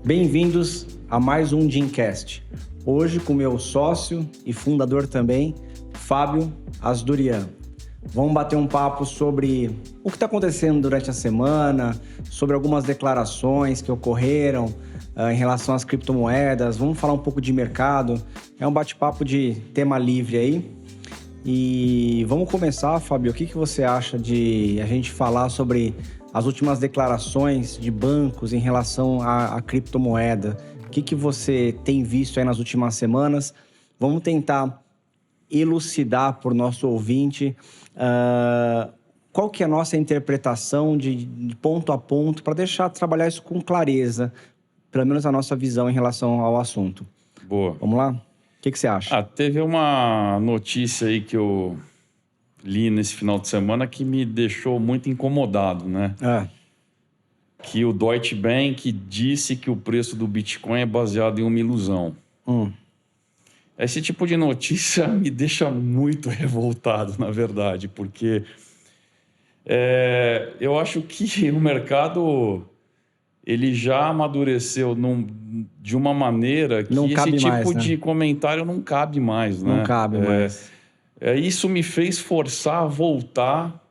Bem-vindos a mais um Gymcast. Hoje com meu sócio e fundador também, Fábio Asdurian. Vamos bater um papo sobre o que está acontecendo durante a semana, sobre algumas declarações que ocorreram em relação às criptomoedas. Vamos falar um pouco de mercado. É um bate-papo de tema livre aí. E vamos começar, Fábio. O que você acha de a gente falar sobre as últimas declarações de bancos em relação à criptomoeda? O que você tem visto aí nas últimas semanas? Vamos tentar elucidar por nosso ouvinte qual que é a nossa interpretação de ponto a ponto para deixar trabalhar isso com clareza, pelo menos a nossa visão em relação ao assunto. Boa. Vamos lá? O que você acha? Teve uma notícia aí que eu li nesse final de semana que me deixou muito incomodado, né? Que o Deutsche Bank disse que o preço do Bitcoin é baseado em uma ilusão. Esse tipo de notícia me deixa muito revoltado, na verdade, porque eu acho que o mercado ele já amadureceu de uma maneira que esse tipo de comentário não cabe mais, né? Não cabe mais. Isso me fez forçar a voltar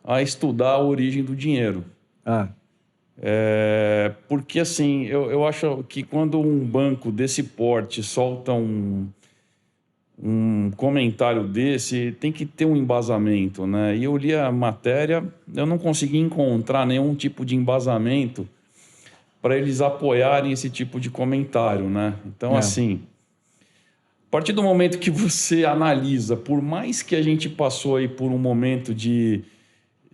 a estudar a origem do dinheiro. Porque, assim, eu acho que quando um banco desse porte solta um comentário desse, tem que ter um embasamento, né? E eu li a matéria, eu não consegui encontrar nenhum tipo de embasamento para eles apoiarem esse tipo de comentário, né? Então, assim, a partir do momento que você analisa, por mais que a gente passou aí por um momento de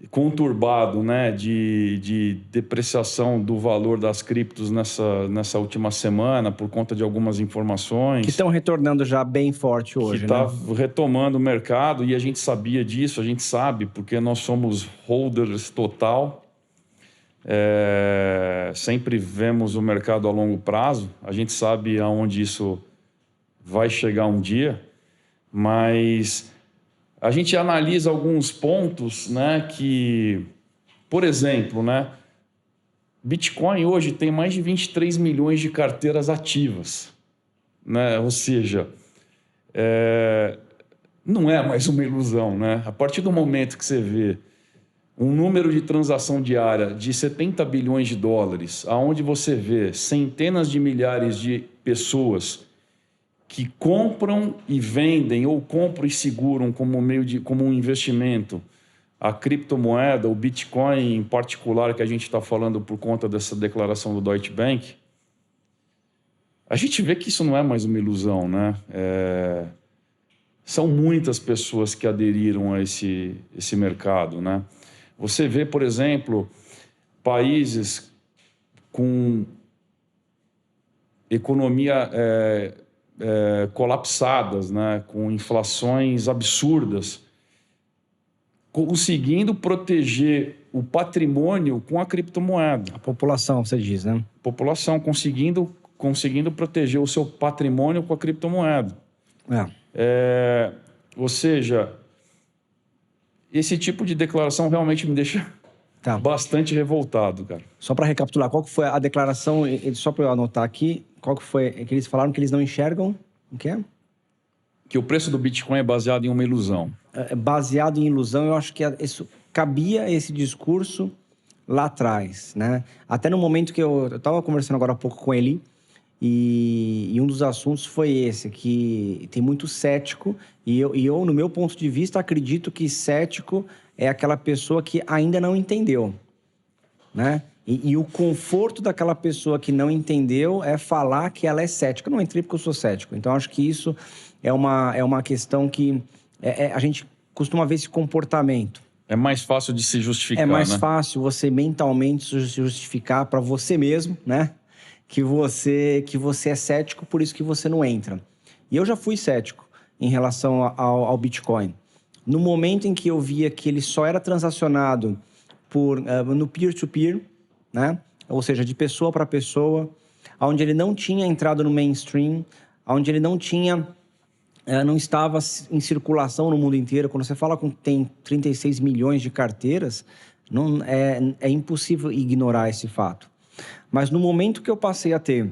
conturbado, né, de depreciação do valor das criptos nessa última semana, por conta de algumas informações... Que estão retornando já bem forte hoje, que está retomando o mercado, e a gente sabia disso, a gente sabe, porque nós somos holders total. Sempre vemos o mercado a longo prazo, a gente sabe aonde isso vai chegar um dia, mas a gente analisa alguns pontos, né, que, por exemplo, né, Bitcoin hoje tem mais de 23 milhões de carteiras ativas, né? Ou seja, não é mais uma ilusão, né? A partir do momento que você vê um número de transação diária de 70 bilhões de dólares, aonde você vê centenas de milhares de pessoas que compram e vendem, ou compram e seguram como um investimento a criptomoeda, o Bitcoin em particular, que a gente está falando por conta dessa declaração do Deutsche Bank, a gente vê que isso não é mais uma ilusão, né? São muitas pessoas que aderiram a esse mercado, né? Você vê, por exemplo, países com economia colapsadas, né? Com inflações absurdas, conseguindo proteger o patrimônio com a criptomoeda. A população, você diz, né? População conseguindo proteger o seu patrimônio com a criptomoeda. Ou seja, esse tipo de declaração realmente me deixa bastante revoltado, cara. Só para recapitular, qual que foi a declaração, só para eu anotar aqui, qual que foi que eles falaram que eles não enxergam? O que é? Que o preço do Bitcoin é baseado em uma ilusão. Baseado em ilusão, eu acho que isso cabia esse discurso lá atrás, né? Até no momento que eu estava conversando agora há pouco com ele, e um dos assuntos foi esse, que tem muito cético, e eu, no meu ponto de vista, acredito que cético é aquela pessoa que ainda não entendeu, né? E o conforto daquela pessoa que não entendeu é falar que ela é cética. Eu não entrei porque eu sou cético. Então, acho que isso é uma questão que a gente costuma ver esse comportamento. É mais fácil de se justificar, né? É mais fácil você mentalmente se justificar para você mesmo, né? Que você é cético, por isso que você não entra. E eu já fui cético em relação ao Bitcoin. No momento em que eu via que ele só era transacionado no peer-to-peer, né? Ou seja, de pessoa para pessoa, onde ele não tinha entrado no mainstream, onde ele não estava em circulação no mundo inteiro. Quando você fala que tem 36 milhões de carteiras, é impossível ignorar esse fato. Mas no momento que eu passei a ter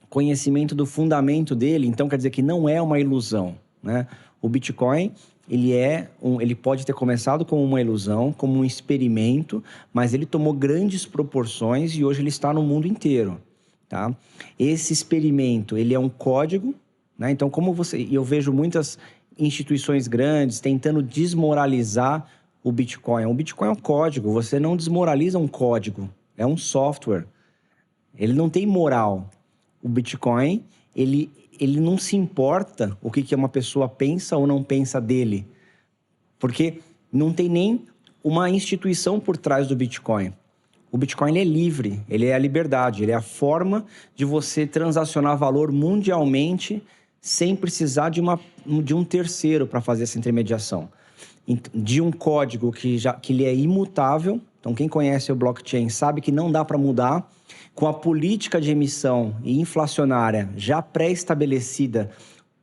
conhecimento do fundamento dele, então quer dizer que não é uma ilusão, né? O Bitcoin, ele pode ter começado como uma ilusão, como um experimento, mas ele tomou grandes proporções e hoje ele está no mundo inteiro, tá? Esse experimento, ele é um código, né? Então, eu vejo muitas instituições grandes tentando desmoralizar o Bitcoin. O Bitcoin é um código, você não desmoraliza um código, é um software. Ele não tem moral. O Bitcoin, ele não se importa o que uma pessoa pensa ou não pensa dele. Porque não tem nem uma instituição por trás do Bitcoin. O Bitcoin ele é livre, ele é a liberdade, ele é a forma de você transacionar valor mundialmente sem precisar de um terceiro para fazer essa intermediação. De um código que ele é imutável. Então, quem conhece o blockchain sabe que não dá para mudar. Com a política de emissão e inflacionária já pré-estabelecida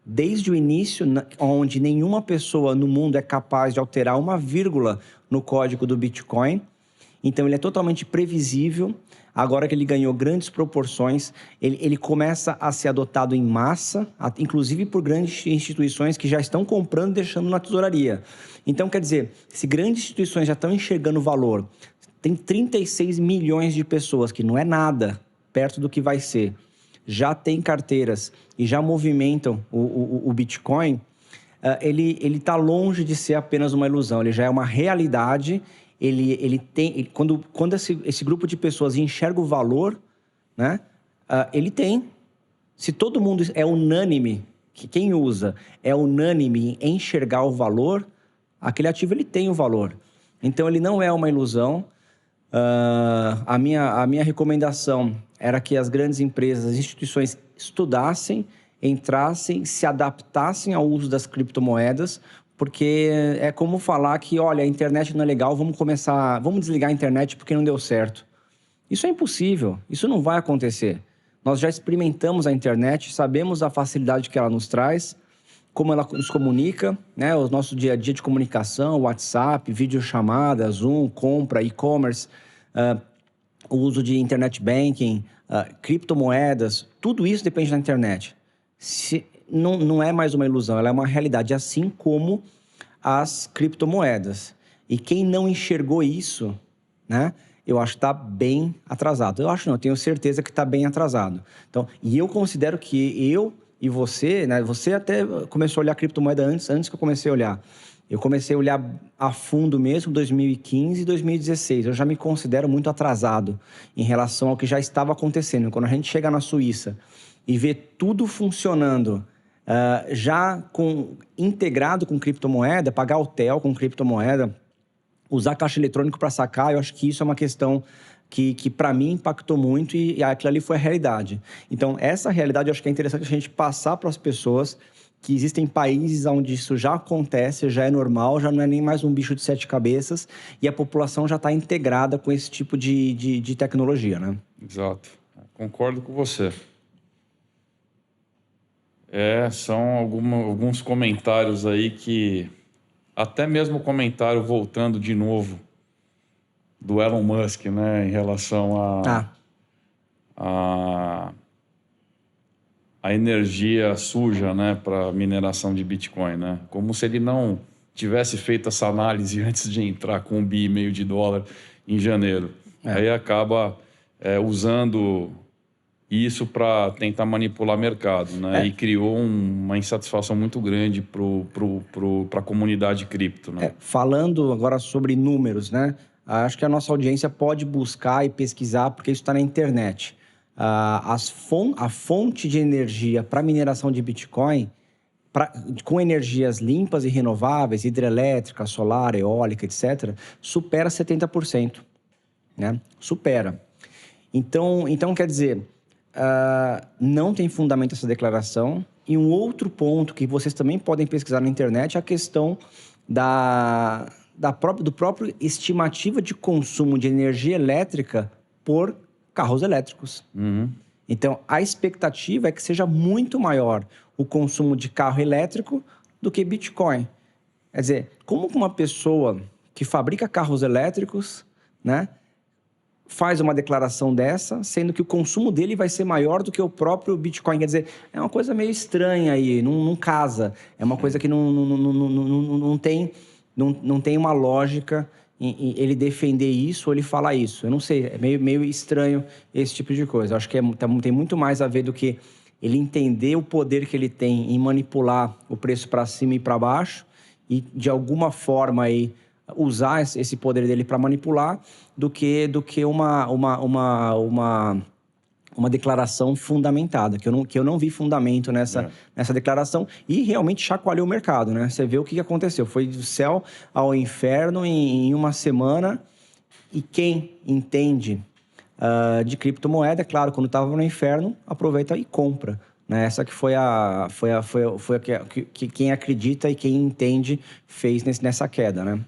desde o início, onde nenhuma pessoa no mundo é capaz de alterar uma vírgula no código do Bitcoin. Então, ele é totalmente previsível. Agora que ele ganhou grandes proporções, ele começa a ser adotado em massa, inclusive por grandes instituições que já estão comprando e deixando na tesouraria. Então, quer dizer, se grandes instituições já estão enxergando valor, tem 36 milhões de pessoas, que não é nada perto do que vai ser, já tem carteiras e já movimentam o Bitcoin, ele está longe de ser apenas uma ilusão, ele já é uma realidade. Quando esse grupo de pessoas enxerga o valor, né, ele tem. Se todo mundo é unânime, que quem usa é unânime em enxergar o valor, aquele ativo ele tem o valor. Então, ele não é uma ilusão. A minha recomendação era que as grandes empresas, as instituições estudassem, entrassem, se adaptassem ao uso das criptomoedas, porque é como falar que, olha, a internet não é legal, vamos desligar a internet porque não deu certo. Isso é impossível, isso não vai acontecer. Nós já experimentamos a internet, sabemos a facilidade que ela nos traz, como ela nos comunica, né? O nosso dia a dia de comunicação, WhatsApp, videochamada, Zoom, compra, e-commerce, o uso de internet banking, criptomoedas, tudo isso depende da internet. Não é mais uma ilusão, ela é uma realidade, assim como as criptomoedas. E quem não enxergou isso, né? Eu acho que está bem atrasado. Eu tenho certeza que está bem atrasado. Então, e eu considero que eu e você, né? Você até começou a olhar criptomoeda antes que eu comecei a olhar. Eu comecei a olhar a fundo mesmo em 2015 e 2016. Eu já me considero muito atrasado em relação ao que já estava acontecendo. Quando a gente chega na Suíça e vê tudo funcionando, integrado com criptomoeda, pagar hotel com criptomoeda, usar caixa eletrônico para sacar, eu acho que isso é uma questão que para mim impactou muito e aquilo ali foi a realidade. Então, essa realidade eu acho que é interessante a gente passar para as pessoas que existem países onde isso já acontece, já é normal, já não é nem mais um bicho de 7 cabeças e a população já está integrada com esse tipo de tecnologia, né? Exato. Concordo com você. São alguns comentários aí que... Até mesmo o comentário, voltando de novo, do Elon Musk, né, em relação a energia suja, né, para mineração de Bitcoin, né? Como se ele não tivesse feito essa análise antes de entrar com $1,5 bilhão em janeiro. Aí acaba usando isso para tentar manipular o mercado, né? E criou uma insatisfação muito grande para a comunidade cripto, né? Falando agora sobre números, né? Acho que a nossa audiência pode buscar e pesquisar, porque isso está na internet. A fonte de energia para mineração de Bitcoin, com energias limpas e renováveis, hidrelétrica, solar, eólica, etc., supera 70%. Né? Supera. Então, quer dizer... não tem fundamento essa declaração. E um outro ponto que vocês também podem pesquisar na internet é a questão do próprio estimativa de consumo de energia elétrica por carros elétricos. Então, a expectativa é que seja muito maior o consumo de carro elétrico do que Bitcoin. Quer dizer, como uma pessoa que fabrica carros elétricos, né, faz uma declaração dessa, sendo que o consumo dele vai ser maior do que o próprio Bitcoin. Quer dizer, é uma coisa meio estranha aí, não casa. É uma coisa que não tem uma lógica em ele defender isso ou ele falar isso. Eu não sei, é meio estranho esse tipo de coisa. Eu acho que tem muito mais a ver do que ele entender o poder que ele tem em manipular o preço para cima e para baixo e, de alguma forma, aí, usar esse poder dele para manipular do que uma declaração fundamentada, que eu não vi fundamento nessa declaração e realmente chacoalhou o mercado, né? Você vê o que aconteceu, foi do céu ao inferno em uma semana e quem entende de criptomoeda, claro, quando estava no inferno, aproveita e compra. Né? Essa que foi a que quem acredita e quem entende fez nessa queda, né?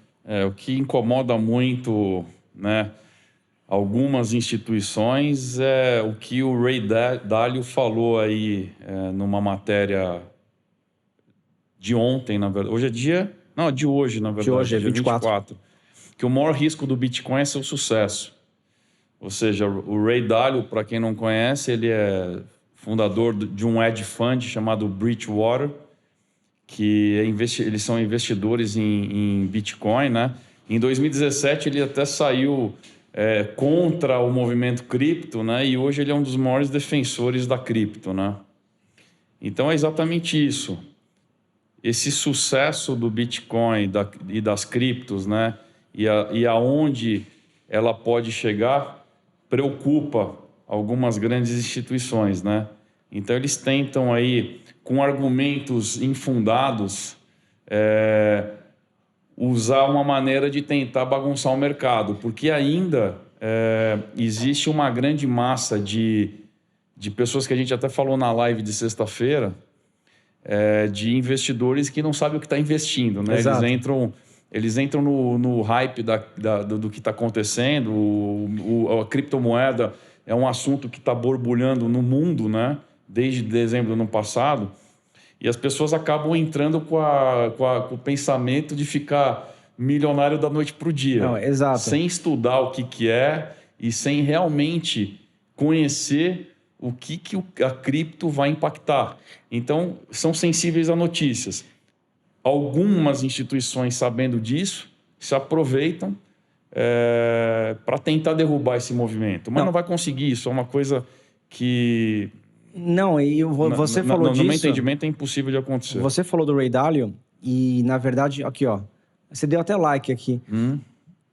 O que incomoda muito, né, algumas instituições é o que o Ray Dalio falou aí numa matéria de ontem, na verdade. Hoje é dia... Não, de hoje, na verdade. De hoje, é 24. Que o maior risco do Bitcoin é seu sucesso. Ou seja, o Ray Dalio, para quem não conhece, ele é fundador de um hedge fund chamado Bridgewater, que eles são investidores em Bitcoin, né? Em 2017 ele até saiu contra o movimento cripto, né? E hoje ele é um dos maiores defensores da cripto, né? Então é exatamente isso. Esse sucesso do Bitcoin e das criptos, né? E aonde ela pode chegar preocupa algumas grandes instituições, né? Então eles tentam aí, com argumentos infundados, usar uma maneira de tentar bagunçar o mercado, porque ainda existe uma grande massa de pessoas que a gente até falou na live de sexta-feira, de investidores que não sabem o que está investindo, né? Eles entram no hype do que está acontecendo, a criptomoeda é um assunto que está borbulhando no mundo, né? Desde dezembro do ano passado, e as pessoas acabam entrando com o pensamento de ficar milionário da noite para o dia. Não, exato. Sem estudar o que é e sem realmente conhecer o que a cripto vai impactar. Então, são sensíveis a notícias. Algumas instituições, sabendo disso, se aproveitam para tentar derrubar esse movimento. Mas não vai conseguir, isso é uma coisa que... Não, e você falou disso... No meu entendimento, é impossível de acontecer. Você falou do Ray Dalio e, na verdade, aqui, ó, você deu até like aqui.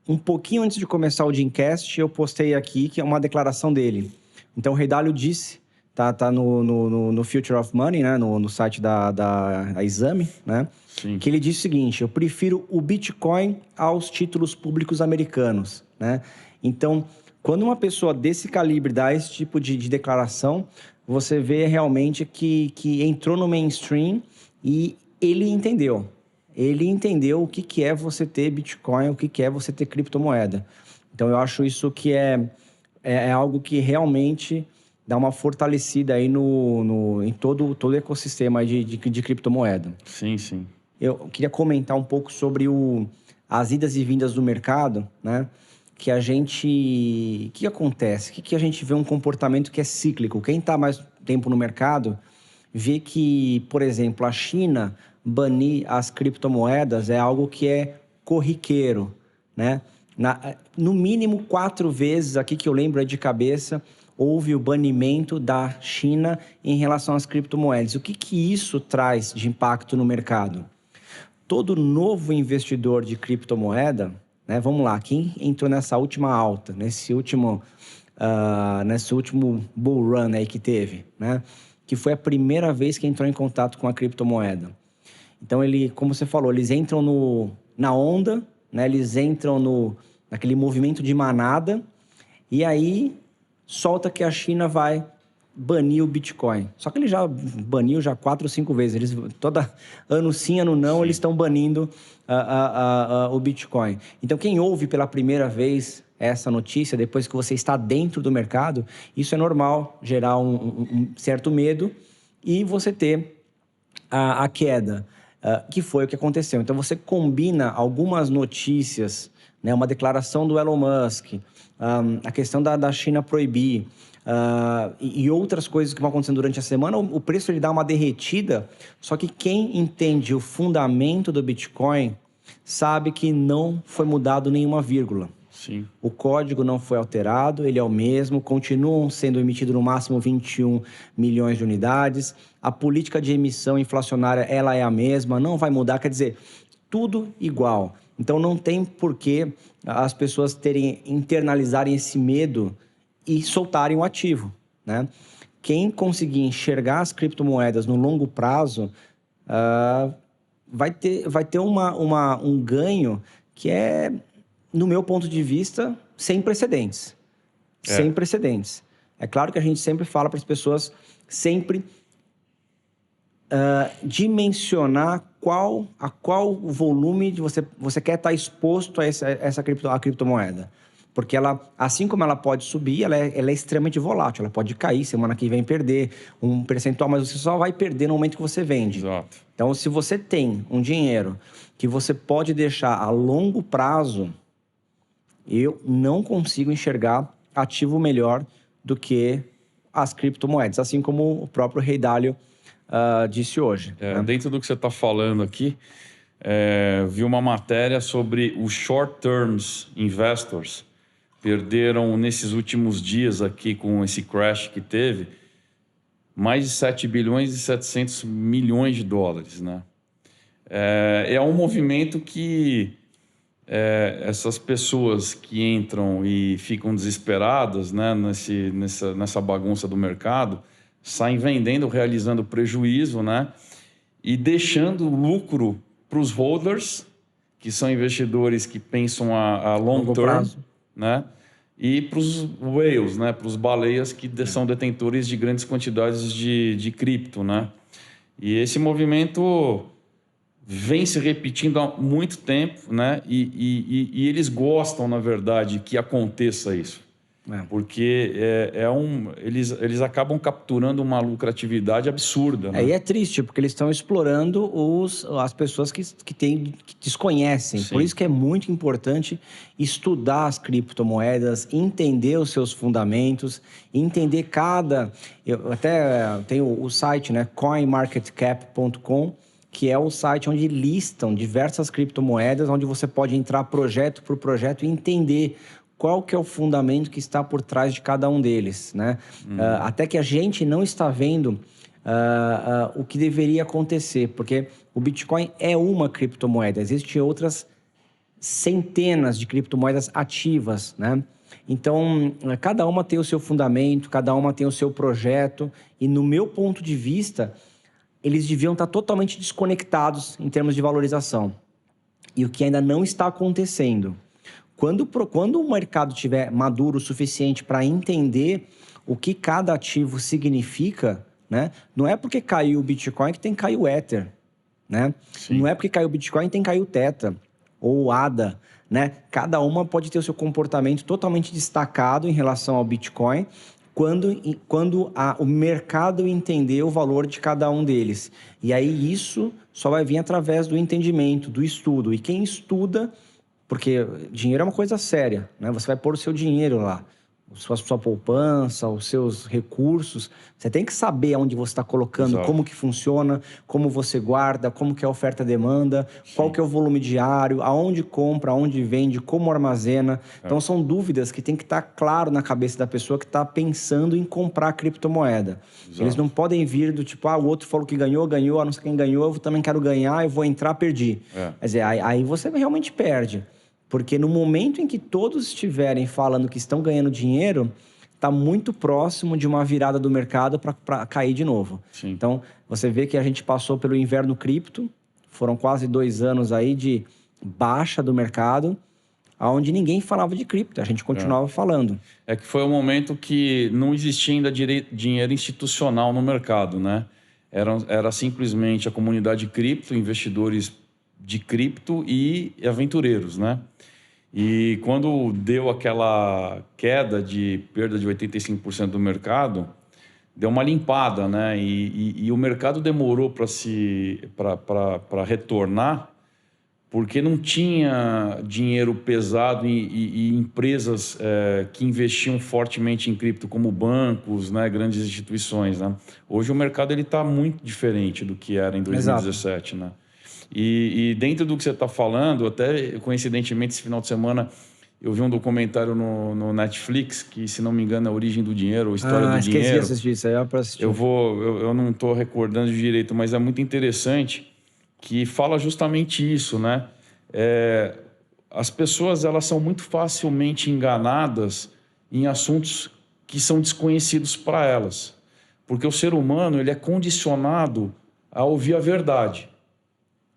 Um pouquinho antes de começar o Gymcast, eu postei aqui que é uma declaração dele. Então, o Ray Dalio disse, tá no Future of Money, né, no site da Exame, né, Sim. Que ele disse o seguinte: eu prefiro o Bitcoin aos títulos públicos americanos, né? Então, quando uma pessoa desse calibre dá esse tipo de declaração, você vê realmente que entrou no mainstream e ele entendeu. Ele entendeu o que é você ter Bitcoin, o que é você ter criptomoeda. Então, eu acho isso que é algo que realmente dá uma fortalecida aí em todo o ecossistema de criptomoeda. Sim, sim. Eu queria comentar um pouco sobre as idas e vindas do mercado, né? Que a gente... O que acontece? Que a gente vê um comportamento que é cíclico. Quem está mais tempo no mercado vê que, por exemplo, a China banir as criptomoedas é algo que é corriqueiro, né? No mínimo 4 vezes, aqui que eu lembro de cabeça, houve o banimento da China em relação às criptomoedas. O que isso traz de impacto no mercado? Todo novo investidor de criptomoeda, né, vamos lá, quem entrou nessa última alta, nesse último bull run aí que teve, né, que foi a primeira vez que entrou em contato com a criptomoeda. Então, como você falou, eles entram na onda, né, eles entram naquele movimento de manada, e aí solta que a China vai banir o Bitcoin. Só que ele já baniu 4 ou 5 vezes. Ano sim, ano não, eles estão banindo o Bitcoin. Então, quem ouve pela primeira vez essa notícia, depois que você está dentro do mercado, isso é normal, gerar um certo medo e você ter a queda, que foi o que aconteceu. Então, você combina algumas notícias né? Uma declaração do Elon Musk, a questão da China proibir e outras coisas que vão acontecendo durante a semana, o preço ele dá uma derretida, só que quem entende o fundamento do Bitcoin sabe que não foi mudado nenhuma vírgula. Sim. O código não foi alterado, ele é o mesmo, continuam sendo emitidos no máximo 21 milhões de unidades. A política de emissão inflacionária, ela é a mesma, não vai mudar, quer dizer, tudo igual. Então não tem por que as pessoas internalizarem esse medo e soltarem o ativo, né? Quem conseguir enxergar as criptomoedas no longo prazo vai ter um ganho que é, no meu ponto de vista, sem precedentes. Sem precedentes. É claro que a gente sempre fala para as pessoas sempre dimensionar a qual volume você quer estar exposto a essa criptomoeda. Porque ela, assim como ela pode subir, ela é extremamente volátil. Ela pode cair, semana que vem perder um percentual, mas você só vai perder no momento que você vende. Exato. Então, se você tem um dinheiro que você pode deixar a longo prazo, eu não consigo enxergar ativo melhor do que as criptomoedas, assim como o próprio Rei Dalio disse hoje. Né? Dentro do que você está falando aqui, vi uma matéria sobre os short-terms investors perderam nesses últimos dias aqui com esse crash que teve mais de 7 bilhões e 700 milhões de dólares, né? É um movimento que essas pessoas que entram e ficam desesperadas, né, nessa bagunça do mercado, saem vendendo, realizando prejuízo, né, e deixando lucro para os holders, que são investidores que pensam a long term, prazo, né, e para os whales, né, para os baleias que são detentores de grandes quantidades de cripto, né. E esse movimento vem se repetindo há muito tempo, né? E eles gostam, na verdade, que aconteça isso. Porque eles acabam capturando uma lucratividade absurda. Né? E é triste, porque eles estão explorando as pessoas que desconhecem. Sim. Por isso que é muito importante estudar as criptomoedas, entender os seus fundamentos, entender Eu até tenho o site, né, coinmarketcap.com, que é o site onde listam diversas criptomoedas, onde você pode entrar projeto por projeto e entender qual que é o fundamento que está por trás de cada um deles, né? Até que a gente não está vendo o que deveria acontecer, porque o Bitcoin é uma criptomoeda, existem outras centenas de criptomoedas ativas, né? Então, cada uma tem o seu fundamento, cada uma tem o seu projeto, e no meu ponto de vista, eles deviam estar totalmente desconectados em termos de valorização. E o que ainda não está acontecendo. Quando o mercado estiver maduro o suficiente para entender o que cada ativo significa, né? Não é porque caiu o Bitcoin que tem que cair o Ether. Né? Não é porque caiu o Bitcoin que tem que cair o Theta ou o ADA. Né? Cada uma pode ter o seu comportamento totalmente destacado em relação ao Bitcoin, quando o mercado entender o valor de cada um deles. E aí isso só vai vir através do entendimento, do estudo. E quem estuda, porque dinheiro é uma coisa séria, né? Você vai pôr o seu dinheiro lá, a sua poupança, os seus recursos. Você tem que saber aonde você está colocando, Exato. Como que funciona, como você guarda, como que é a oferta-demanda, qual que é o volume diário, aonde compra, aonde vende, como armazena. Então, são dúvidas que tem que estar claro na cabeça da pessoa que está pensando em comprar criptomoeda. Exato. Eles não podem vir do tipo, o outro falou que ganhou, não sei quem ganhou, eu também quero ganhar, eu vou entrar, perdi. Quer dizer, aí você realmente perde. Porque no momento em que todos estiverem falando que estão ganhando dinheiro, está muito próximo de uma virada do mercado para cair de novo. Sim. Então, você vê que a gente passou pelo inverno cripto, foram quase 2 anos aí de baixa do mercado, onde ninguém falava de cripto, a gente continuava falando. É que foi um momento que não existia ainda dinheiro institucional no mercado, né? Era simplesmente a comunidade cripto, investidores de cripto e aventureiros, né? E quando deu aquela queda de perda de 85% do mercado, deu uma limpada, né? E o mercado demorou para retornar porque não tinha dinheiro pesado e empresas que investiam fortemente em cripto, como bancos, né, grandes instituições, né? Hoje o mercado está muito diferente do que era em 2017. Né? E dentro do que você está falando, até coincidentemente esse final de semana eu vi um documentário no Netflix, que se não me engano é A Origem do Dinheiro, ou História do Dinheiro. Esqueci de assistir isso aí, para assistir. Eu não estou recordando direito, mas é muito interessante, que fala justamente isso, né? As pessoas elas são muito facilmente enganadas em assuntos que são desconhecidos para elas, porque o ser humano ele é condicionado a ouvir a verdade,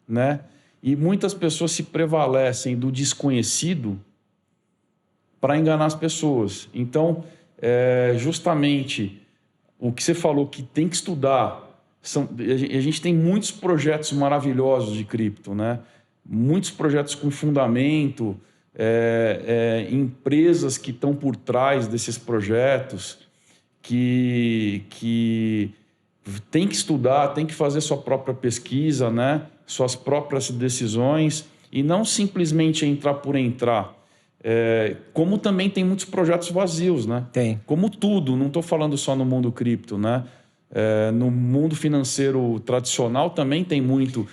né? E muitas pessoas se prevalecem do desconhecido para enganar as pessoas. Então, justamente o que você falou que tem que estudar, a gente tem muitos projetos maravilhosos de cripto, né? Muitos projetos com fundamento, empresas que estão por trás desses projetos, que tem que estudar, tem que fazer sua própria pesquisa, né? Suas próprias decisões, e não simplesmente entrar por entrar. Como também tem muitos projetos vazios, né? Tem. Como tudo, não estou falando só no mundo cripto, né? No mundo financeiro tradicional também tem muito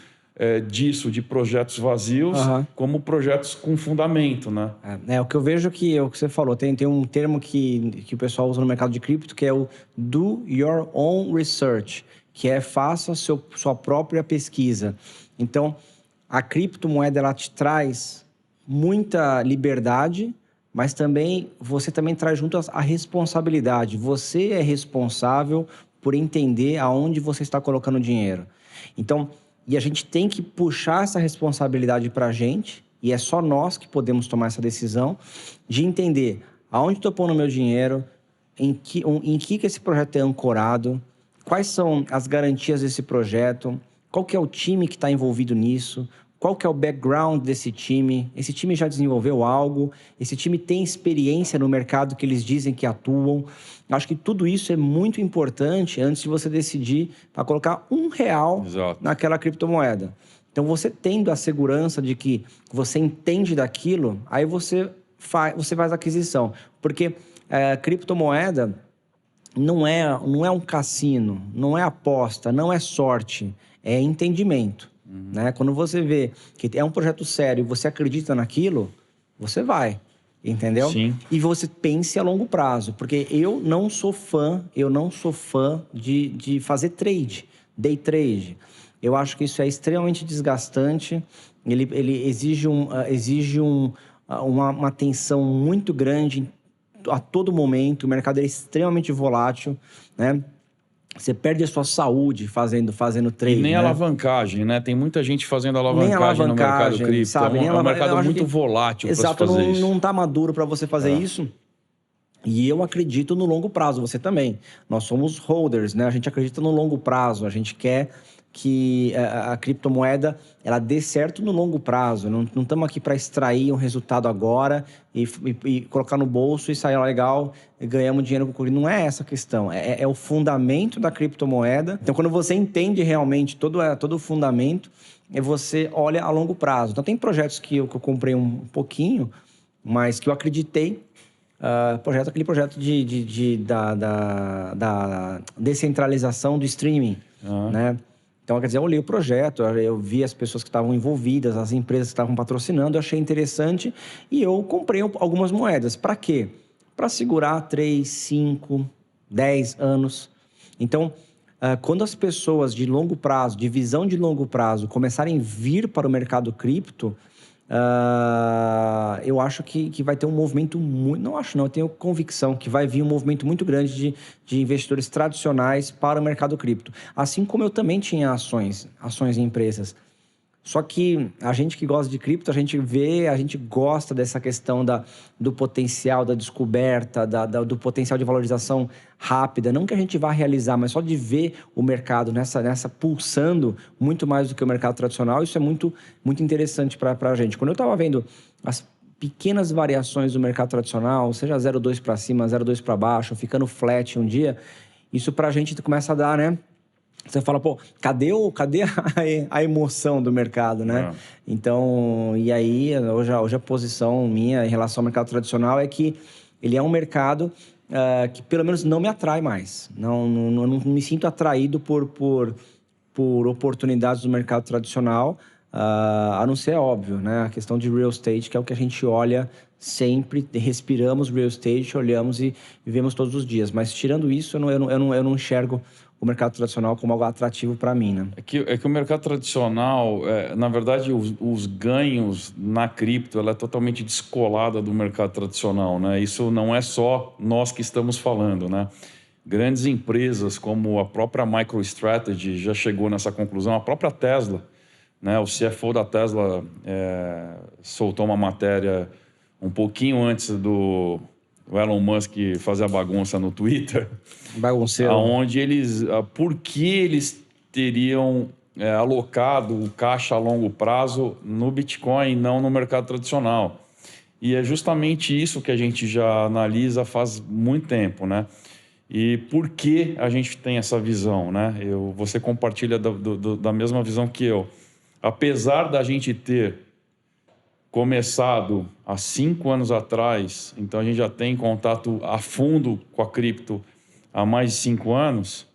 disso, de projetos vazios, como projetos com fundamento, né? O que eu vejo é o que você falou, tem um termo que o pessoal usa no mercado de cripto, que é o do your own research, que é faça sua própria pesquisa. Então, a criptomoeda, ela te traz muita liberdade, mas você também traz junto a responsabilidade. Você é responsável por entender aonde você está colocando o dinheiro. Então, e a gente tem que puxar essa responsabilidade para a gente, e é só nós que podemos tomar essa decisão, de entender aonde estou pondo o meu dinheiro, em que esse projeto é ancorado, quais são as garantias desse projeto, qual que é o time que está envolvido nisso, qual que é o background desse time, esse time já desenvolveu algo, esse time tem experiência no mercado que eles dizem que atuam. Acho que tudo isso é muito importante antes de você decidir para colocar R$1 naquela criptomoeda. Então, você tendo a segurança de que você entende daquilo, aí você faz a aquisição. Porque criptomoeda não é um cassino, não é aposta, não é sorte, é entendimento. Né? Quando você vê que é um projeto sério e você acredita naquilo, você vai, entendeu? Sim. E você pense a longo prazo, porque eu não sou fã de fazer day trade. Eu acho que isso é extremamente desgastante, ele exige uma atenção muito grande a todo momento, o mercado é extremamente volátil, né? Você perde a sua saúde fazendo trade. E nem né? alavancagem, né? Tem muita gente fazendo alavancagem no mercado cripto. Sabe? É um mercado muito volátil para se fazer isso. Não está maduro para você fazer isso. E eu acredito no longo prazo, você também. Nós somos holders, né? A gente acredita no longo prazo. A gente quer que a criptomoeda ela dê certo no longo prazo. Não estamos aqui para extrair um resultado agora e colocar no bolso e sair legal e ganhamos dinheiro com o. Não é essa a questão. É o fundamento da criptomoeda. Então, quando você entende realmente todo o fundamento, você olha a longo prazo. Então, tem projetos que eu comprei um pouquinho, mas que eu acreditei. Aquele projeto da descentralização do streaming, né? Então, quer dizer, eu olhei o projeto, eu vi as pessoas que estavam envolvidas, as empresas que estavam patrocinando, eu achei interessante e eu comprei algumas moedas. Para quê? Para segurar 3, 5, 10 anos. Então, quando as pessoas de longo prazo, de visão de longo prazo, começarem a vir para o mercado cripto, eu acho que vai ter um movimento muito... Não acho não, eu tenho convicção que vai vir um movimento muito grande de investidores tradicionais para o mercado cripto. Assim como eu também tinha ações em empresas. Só que a gente que gosta de cripto, a gente gosta dessa questão do potencial, da descoberta, do potencial de valorização rápida. Não que a gente vá realizar, mas só de ver o mercado nessa pulsando muito mais do que o mercado tradicional, isso é muito, muito interessante para a gente. Quando eu estava vendo as pequenas variações do mercado tradicional, seja 0,2 para cima, 0,2 para baixo, ficando flat um dia, isso para a gente começa a dar, né? Você fala, pô, cadê a emoção do mercado, né? Então, e aí, hoje a posição minha em relação ao mercado tradicional é que ele é um mercado que pelo menos não me atrai mais. Não me sinto atraído por oportunidades do mercado tradicional, a não ser, óbvio, né? A questão de real estate, que é o que a gente olha sempre, respiramos real estate, olhamos e vemos todos os dias. Mas tirando isso, eu não enxergo o mercado tradicional como algo atrativo para mim, né? É que o mercado tradicional, na verdade, os ganhos na cripto, ela é totalmente descolada do mercado tradicional, né? Isso não é só nós que estamos falando, né? Grandes empresas como a própria MicroStrategy já chegou nessa conclusão, a própria Tesla, né? O CFO da Tesla soltou uma matéria um pouquinho antes do Elon Musk fazer a bagunça no Twitter, Bagunceiro. onde por que eles teriam alocado o caixa a longo prazo no Bitcoin e não no mercado tradicional. E é justamente isso que a gente já analisa faz muito tempo, né? E por que a gente tem essa visão, né? Você compartilha da mesma visão que eu. Apesar da gente ter começado há 5 anos atrás, então a gente já tem contato a fundo com a cripto há mais de 5 anos,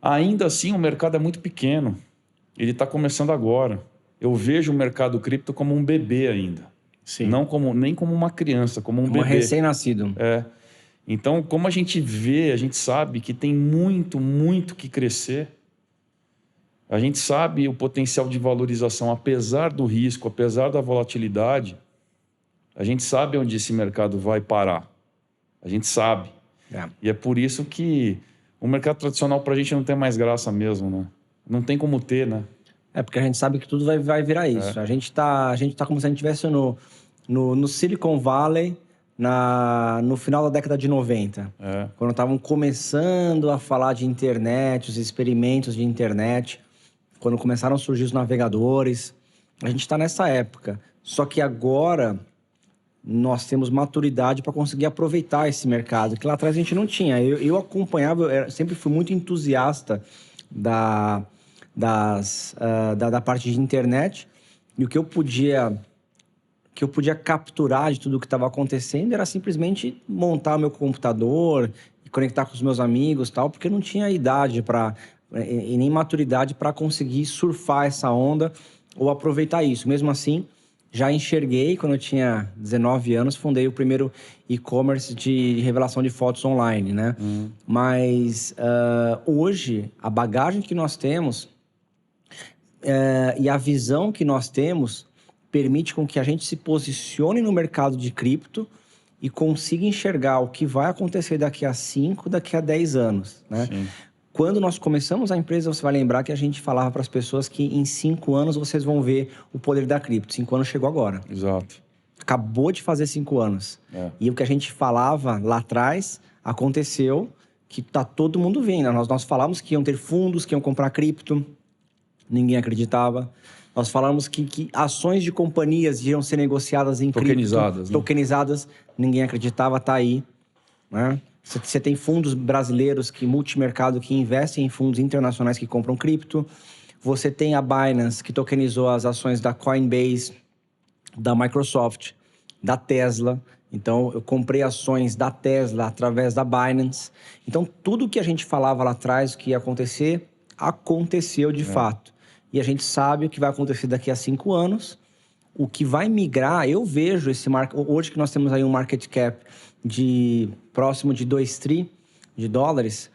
ainda assim o mercado é muito pequeno. Ele está começando agora. Eu vejo o mercado cripto como um bebê ainda. Sim. Nem como uma criança, como um bebê. Recém-nascido. Então, como a gente vê, a gente sabe que tem muito, muito que crescer. A gente sabe o potencial de valorização, apesar do risco, apesar da volatilidade, a gente sabe onde esse mercado vai parar. A gente sabe. E é por isso que o mercado tradicional para a gente não tem mais graça mesmo, né? Não tem como ter, né? É porque a gente sabe que tudo vai virar isso. A gente tá como se a gente estivesse no Silicon Valley no final da década de 90. Quando estavam começando a falar de internet, os experimentos de internet, quando começaram a surgir os navegadores. A gente está nessa época. Só que agora nós temos maturidade para conseguir aproveitar esse mercado, que lá atrás a gente não tinha. Eu acompanhava, eu sempre fui muito entusiasta da parte de internet, e o que eu podia capturar de tudo o que estava acontecendo era simplesmente montar meu computador e conectar com os meus amigos e tal, porque eu não tinha idade e nem maturidade para conseguir surfar essa onda ou aproveitar isso. Mesmo assim, já enxerguei, quando eu tinha 19 anos, fundei o primeiro e-commerce de revelação de fotos online, né? Mas hoje, a bagagem que nós temos e a visão que nós temos permite com que a gente se posicione no mercado de cripto e consiga enxergar o que vai acontecer daqui a 5, daqui a 10 anos, né? Sim. Quando nós começamos a empresa, você vai lembrar que a gente falava para as pessoas que em 5 anos vocês vão ver o poder da cripto. 5 anos chegou agora. Exato. Acabou de fazer 5 anos. E o que a gente falava lá atrás aconteceu, que tá todo mundo vendo. Nós falávamos que iam ter fundos, que iam comprar cripto. Ninguém acreditava. Nós falamos que ações de companhias iam ser negociadas em tokenizadas, cripto. né? Tokenizadas. Ninguém acreditava, tá aí, né? Você tem fundos brasileiros multimercado que investem em fundos internacionais que compram cripto. Você tem a Binance, que tokenizou as ações da Coinbase, da Microsoft, da Tesla. Então, eu comprei ações da Tesla através da Binance. Então, tudo que a gente falava lá atrás que ia acontecer, aconteceu de fato. E a gente sabe o que vai acontecer daqui a 5 anos. O que vai migrar, eu vejo hoje que nós temos aí um market cap próximo de 2 tri de dólares,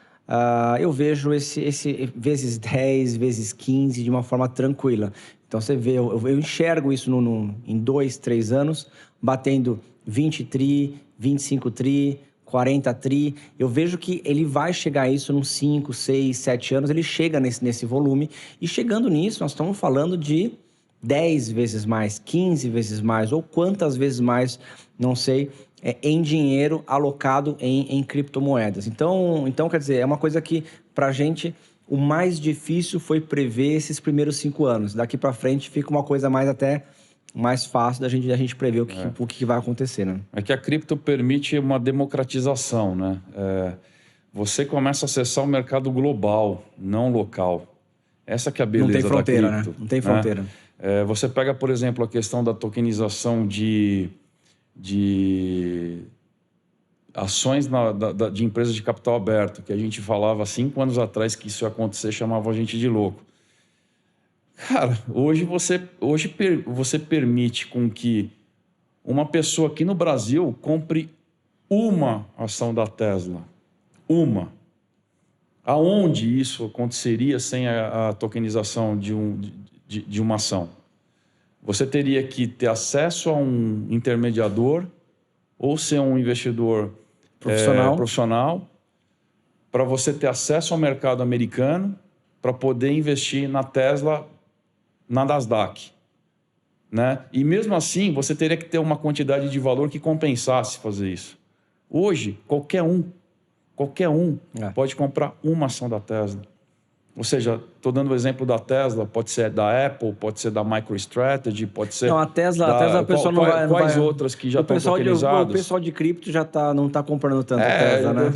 eu vejo esse vezes 10, vezes 15 de uma forma tranquila. Então você vê, eu enxergo isso em 2, 3 anos, batendo 20 tri, 25 tri, 40 tri. Eu vejo que ele vai chegar a isso nos 5, 6, 7 anos, ele chega nesse volume. E chegando nisso, nós estamos falando de 10 vezes mais, 15 vezes mais, ou quantas vezes mais, não sei, em dinheiro alocado em criptomoedas. Então, quer dizer, é uma coisa que, para a gente, o mais difícil foi prever esses primeiros 5 anos. Daqui para frente fica uma coisa mais fácil da gente prever o que vai acontecer, né? É que a cripto permite uma democratização, né? você começa a acessar o mercado global, não local. Essa que é a beleza Não tem fronteira, da cripto, né? Não tem fronteira. Você pega, por exemplo, a questão da tokenização de ações de empresas de capital aberto, que a gente falava há 5 anos atrás que isso ia acontecer, chamava a gente de louco. Cara, hoje você permite com que uma pessoa aqui no Brasil compre uma ação da Tesla. Uma. Aonde isso aconteceria sem a tokenização de uma ação? Você teria que ter acesso a um intermediador ou ser um investidor profissional para você ter acesso ao mercado americano para poder investir na Tesla, na Nasdaq, né? E mesmo assim, você teria que ter uma quantidade de valor que compensasse fazer isso. Hoje, qualquer um pode comprar uma ação da Tesla. Ou seja, estou dando o exemplo da Tesla, pode ser da Apple, pode ser da MicroStrategy, pode ser... Não, a Tesla o pessoal não vai... Quais outras que já estão tokenizadas? O pessoal de cripto já não está comprando tanto a Tesla, né?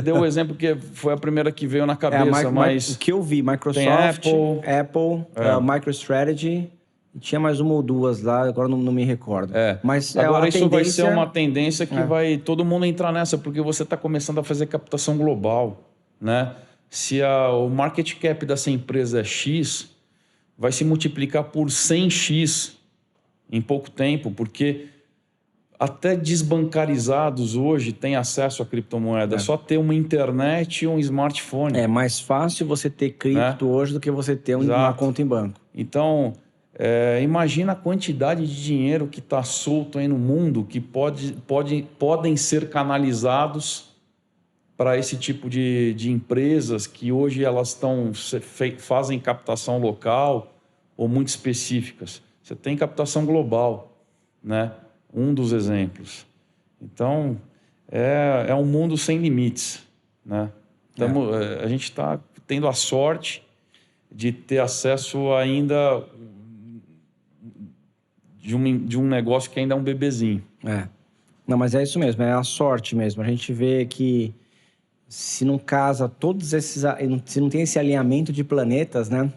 Deu o exemplo que foi a primeira que veio na cabeça, mas... O que eu vi, Microsoft, Apple, MicroStrategy, e tinha mais uma ou duas lá, agora não me recordo. Mas agora isso vai ser uma tendência que vai todo mundo entrar nessa, porque você está começando a fazer captação global, né? Se o market cap dessa empresa é X, vai se multiplicar por 100x em pouco tempo, porque até desbancarizados hoje têm acesso à criptomoeda. É só ter uma internet e um smartphone. É mais fácil você ter cripto hoje do que você ter uma conta em banco. Então, imagina a quantidade de dinheiro que está solto aí no mundo que podem ser canalizados para esse tipo de empresas que hoje elas fazem captação local ou muito específicas. Você tem captação global, né? Um dos exemplos. Então, é um mundo sem limites, né? A gente está tendo a sorte de ter acesso ainda de um negócio que ainda é um bebezinho. Não, mas é isso mesmo, é a sorte mesmo. A gente vê que se não casa se não tem esse alinhamento de planetas, né?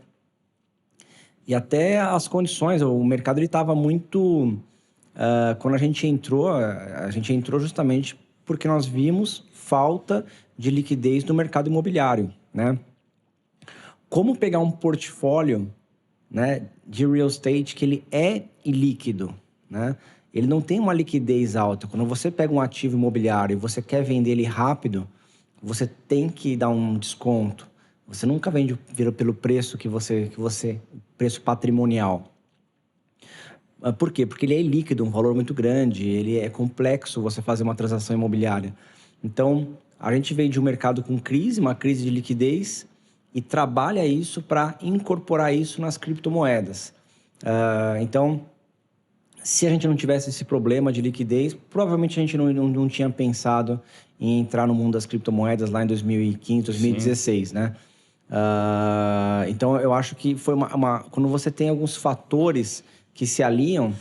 E até as condições, o mercado ele estava muito... quando a gente entrou justamente porque nós vimos falta de liquidez no mercado imobiliário, né? Como pegar um portfólio, né, de real estate que ele é ilíquido, né? Ele não tem uma liquidez alta. Quando você pega um ativo imobiliário e você quer vender ele rápido, você tem que dar um desconto. Você nunca vende pelo preço preço patrimonial. Por quê? Porque ele é ilíquido, um valor muito grande, ele é complexo você fazer uma transação imobiliária. Então, a gente veio de um mercado com crise, uma crise de liquidez, e trabalha isso para incorporar isso nas criptomoedas. Então, se a gente não tivesse esse problema de liquidez, provavelmente a gente não tinha pensado em entrar no mundo das criptomoedas lá em 2015, 2016, né? Então, eu acho que foi quando você tem alguns fatores que se alinham,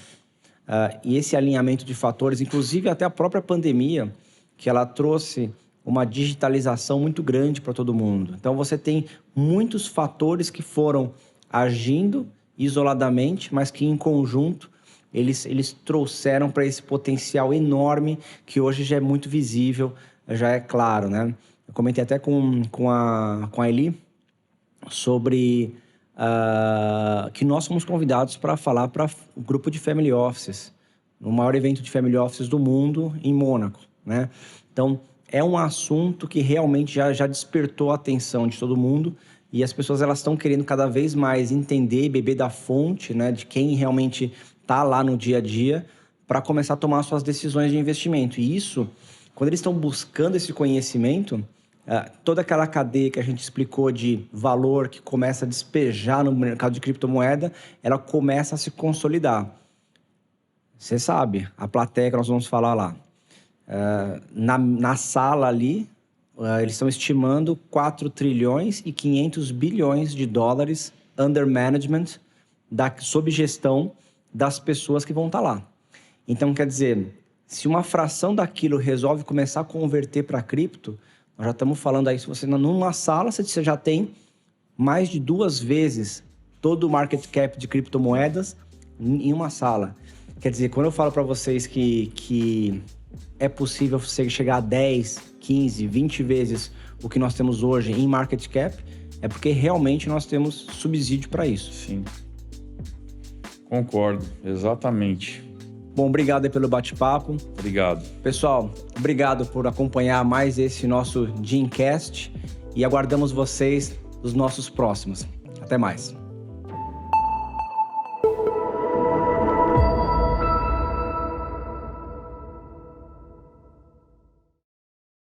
e esse alinhamento de fatores, inclusive até a própria pandemia, que ela trouxe uma digitalização muito grande para todo mundo. Então, você tem muitos fatores que foram agindo isoladamente, mas que em conjunto eles trouxeram para esse potencial enorme que hoje já é muito visível, já é claro, né? Eu comentei até com a Eli sobre que nós fomos convidados para falar para o grupo de Family Offices, no maior evento de Family Offices do mundo, em Mônaco, né? Então, é um assunto que realmente já despertou a atenção de todo mundo e as pessoas elas estão querendo cada vez mais entender e beber da fonte, né, de quem realmente está lá no dia a dia para começar a tomar suas decisões de investimento. E isso, quando eles estão buscando esse conhecimento, toda aquela cadeia que a gente explicou de valor que começa a despejar no mercado de criptomoeda, ela começa a se consolidar. Você sabe, a plateia que nós vamos falar lá. Na sala ali, eles estão estimando 4 trilhões e 500 bilhões de dólares under management, sob gestão das pessoas que vão estar lá. Então, quer dizer, se uma fração daquilo resolve começar a converter para cripto, Nós já estamos falando aí, se você numa sala, você já tem mais de 2 vezes todo o market cap de criptomoedas em uma sala. Quer dizer, quando eu falo para vocês que é possível você chegar a 10, 15, 20 vezes o que nós temos hoje em market cap, é porque realmente nós temos subsídio para isso. Sim. Concordo, exatamente. Bom, obrigado aí pelo bate-papo. Obrigado. Pessoal, obrigado por acompanhar mais esse nosso Gincast e aguardamos vocês nos nossos próximos. Até mais.